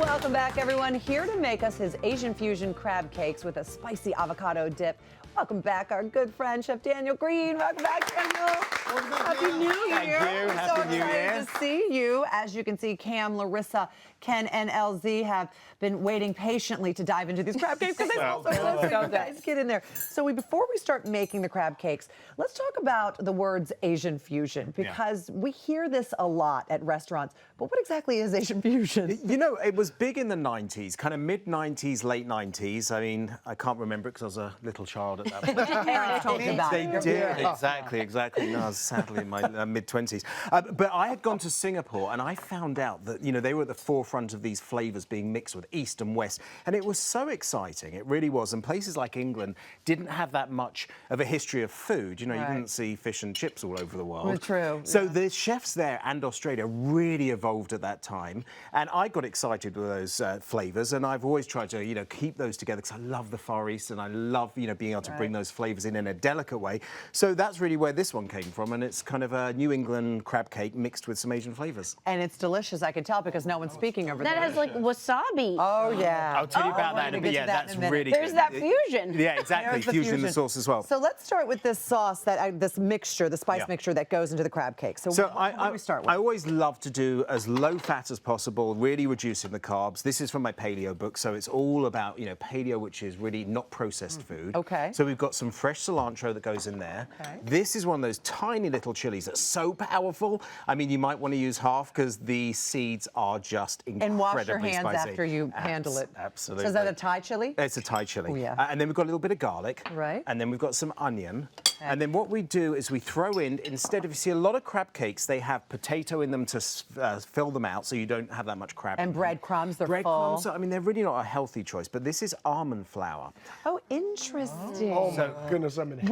Welcome back, everyone. Here to make us his Asian fusion crab cakes with a spicy avocado dip. Welcome back, our good friend, Chef Daniel Green. Welcome back, Daniel. Happy New Year. Thank you. Happy New Year. So excited to see you. As you can see, Cam, Larissa, Ken, and LZ have been waiting patiently to dive into these crab cakes because they also so guys, get in there. So before we start making the crab cakes, let's talk about the words Asian fusion because we hear this a lot at restaurants. But what exactly is Asian fusion? You know, it was big in the 90s, kind of mid-90s, late 90s. I mean, I can't remember it because I was a little child at that point. Parents told you about They it. did, exactly. No, I was sadly in my mid-20s. But I had gone to Singapore and I found out that, you know, they were at the forefront of these flavors being mixed with East and West. And it was so exciting. It really was. And places like England didn't have that much of a history of food. You know, you didn't see fish and chips all over the world. True. So the chefs there and Australia really evolved at that time. And I got excited with those flavors. And I've always tried to, you know, keep those together because I love the Far East and I love, you know, being able to bring those flavors in a delicate way. So that's really where this one came from. And it's kind of a New England crab cake mixed with some Asian flavors. And it's delicious, I can tell, because no one's speaking over there. That has like wasabi. Oh, yeah. I'll tell you about that in a bit. Yeah, that's really There's good. that fusion. Yeah, exactly. There's the Fusion in the sauce as well. So let's start with this sauce, this mixture, the spice mixture that goes into the crab cake. So what do we start with? I always love to do as low fat as possible, really reducing the carbs. This is from my paleo book, so it's all about, you know, paleo, which is really not processed food. Okay. So we've got some fresh cilantro that goes in there. Okay. This is one of those tiny little chilies that's so powerful. I mean, you might want to use half because the seeds are just incredibly And wash your hands spicy. after you handle it. Absolutely. So is that a Thai chili? It's a Thai chili. Oh, yeah. And then we've got a little bit of garlic. Right. And then we've got some onion. And then what we do is we throw in, instead of, you see a lot of crab cakes, they have potato in them to fill them out so you don't have that much crab. And breadcrumbs, they're Breadcrumbs, full. I mean, they're really not a healthy choice, but this is almond flour. Oh, interesting. Oh, my goodness, I'm in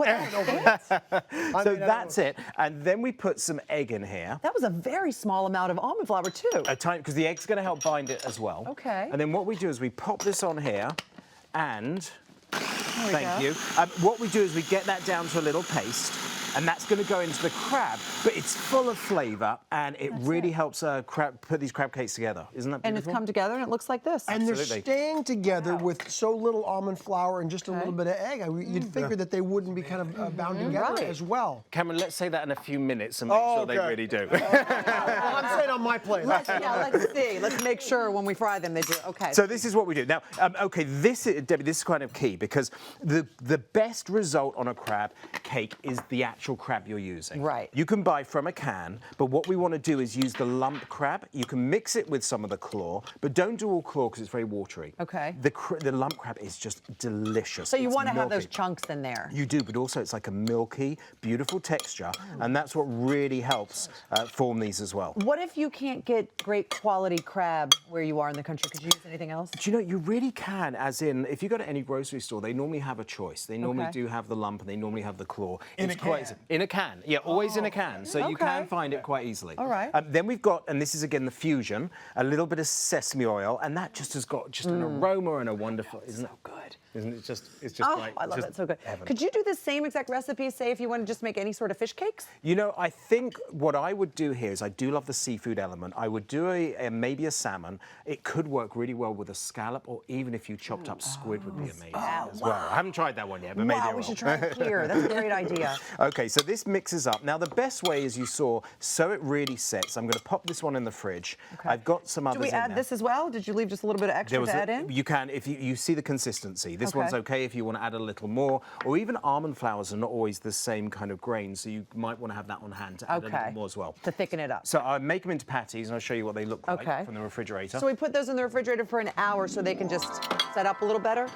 So that's it. And then we put some egg in here. That was a very small amount of almond flour, too. A tiny, because the egg's going to help bind it as well. Okay. And then what we do is we pop this on here and... Thank you. go. What we do is we get that down to a little paste, and that's going to go into the crab, but it's full of flavour, and it really helps put these crab cakes together. Isn't that beautiful? And it's come together and it looks like this. And they're staying together with so little almond flour and just a little bit of egg. You'd figure that they wouldn't be kind of bound together as well. Cameron, let's say that in a few minutes and make sure they really do. Well, I'm saying on my plate. Let's see. Let's make sure when we fry them they do. Okay. So this is what we do. Now, okay, Debbie, this is kind of key because the best result on a crab cake is the actual crab you're using. Right. You can buy from a can, but what we want to do is use the lump crab. You can mix it with some of the claw, but don't do all claw because it's very watery. Okay. The lump crab is just delicious. So you It's want to have those milky. chunks in there. You do, but also it's like a milky, beautiful texture, and that's what really helps form these as well. What if you can't get great quality crab where you are in the country? Could you use anything else? Do you know, you really can, as in, if you go to any grocery store, they normally have a choice. They normally do have the lump and they normally have the claw. In a can? In a can, yeah, always in a can. So you can find it quite easily. All right. Then we've got, and this is again the fusion, a little bit of sesame oil, and that just has got just an aroma and a wonderful, isn't it? Good. Isn't it just, it's just Oh, like, I love just it. So good. heaven. Could you do the same exact recipe, say, if you want to just make any sort of fish cakes? You know, I think what I would do here is I do love the seafood element. I would do maybe a salmon. It could work really well with a scallop, or even if you chopped up squid would be amazing as well. I haven't tried that one yet, but maybe I will. We should try it here. That's a great idea. Okay, so this mixes up. Now, the best way, as you saw, so it really sets. I'm going to pop this one in the fridge. Okay. I've got some others Do we in add there. this as well? Did you leave just a little bit of extra to add in? You can, if you see the consistency. This one's okay if you want to add a little more, or even almond flours are not always the same kind of grain, so you might want to have that on hand to add a little more as well. To thicken it up. So I make them into patties, and I'll show you what they look like from the refrigerator. So we put those in the refrigerator for an hour so they can just set up a little better?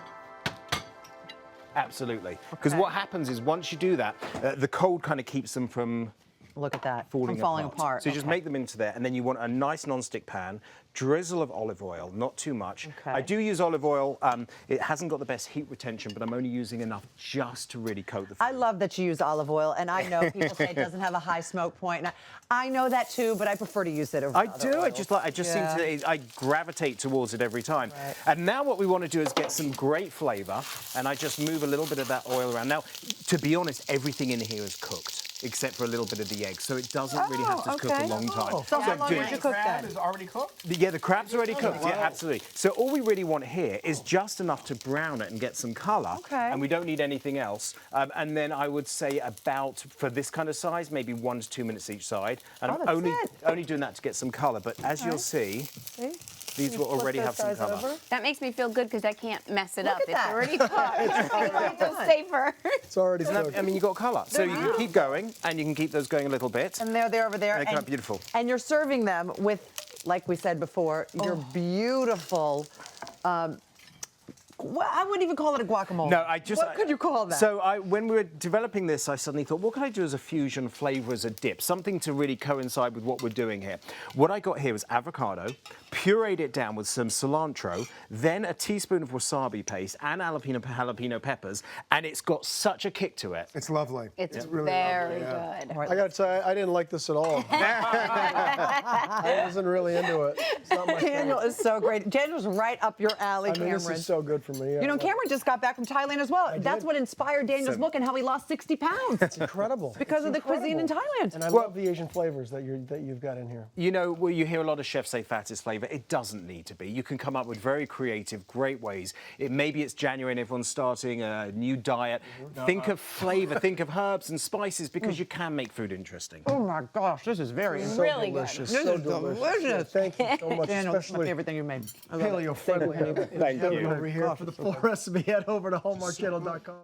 Absolutely. Because what happens is once you do that, the cold kind of keeps them from Look at that. falling From falling apart. So you just make them into there, and then you want a nice non-stick pan, drizzle of olive oil, not too much. Okay. I do use olive oil. It hasn't got the best heat retention, but I'm only using enough just to really coat the food. I love that you use olive oil, and I know people say it doesn't have a high smoke point. And I know that too, but I prefer to use it over I other do. oils. I just seem to. I gravitate towards it every time. Right. And now what we want to do is get some great flavour, and I just move a little bit of that oil around. Now, to be honest, everything in here is cooked. except for a little bit of the egg. So it doesn't really have to cook a long time. So how long good. would you cook Crab then? is already cooked? Yeah, the crab's already cooked. Yeah, absolutely. So all we really want here is just enough to brown it and get some colour. Okay. And we don't need anything else. And then I would say about, for this kind of size, maybe 1 to 2 minutes each side. And Oh, I'm that's only doing that to get some colour. But as you'll see, these will already have some colour. That makes me feel good because I can't mess it Look up. at that. It's already cooked. It's safer. It's already cooked. I mean, you've got colour. So you can keep going, and you can keep those going a little bit. And they're over there. They come out beautiful. And you're serving them with, like we said before, your beautiful. Well, I wouldn't even call it a guacamole. No, I just. What could you call that? So when we were developing this, I suddenly thought, what can I do as a fusion flavour as a dip? Something to really coincide with what we're doing here. What I got here was avocado, pureed it down with some cilantro, then a teaspoon of wasabi paste and jalapeno peppers, and it's got such a kick to it. It's lovely. It's really very lovely, good. I got to say, I didn't like this at all. I wasn't really into it. It's not my Daniel thing. is so great. Daniel's right up your alley, I mean, Cameron. this is so good for me. You know, Cameron just got back from Thailand as well. That's what inspired Daniel's book and how he lost 60 pounds. It's incredible. Because of the cuisine in incredible. Thailand. And I love the Asian flavors that you've got in here. You know, well, you hear a lot of chefs say fat is flavour. It doesn't need to be. You can come up with very creative, great ways. Maybe it's January and everyone's starting a new diet. Think of flavour, think of herbs and spices, because you can make food interesting. Oh my gosh, this is very So Really good. delicious. This so is delicious. delicious. Thank you so much, Daniel, it's my especially favorite thing you made. I love it. paleo friendly. Thank you. Over here for the full recipe, head over to hallmarkchannel.com.